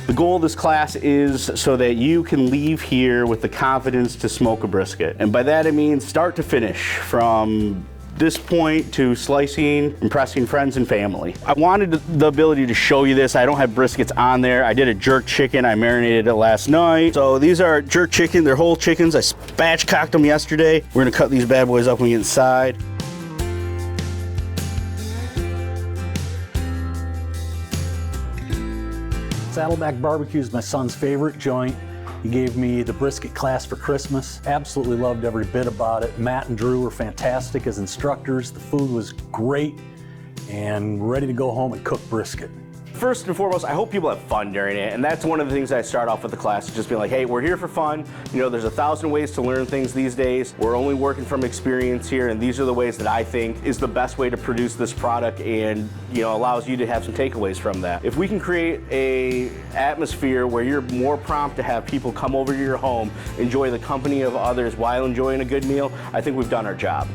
The goal of this class is so that you can leave here with the confidence to smoke a brisket. And by that I mean start to finish, from this point to slicing, impressing friends and family. I wanted the ability to show you this. I don't have briskets on there. I did a jerk chicken. I marinated it last night. So these are jerk chicken. They're whole chickens. I spatchcocked them yesterday. We're gonna cut these bad boys up when we get inside. Saddleback Barbecue is my son's favorite joint. He gave me the brisket class for Christmas. Absolutely loved every bit about it. Matt and Drew were fantastic as instructors. The food was great, and ready to go home and cook brisket. First and foremost, I hope people have fun during it, and that's one of the things I start off with the class, is just being like, hey, we're here for fun. You know, there's 1,000 ways to learn things these days. We're only working from experience here, and these are the ways that I think is the best way to produce this product, and you know, allows you to have some takeaways from that. If we can create a atmosphere where you're more prompt to have people come over to your home, enjoy the company of others while enjoying a good meal, I think we've done our job.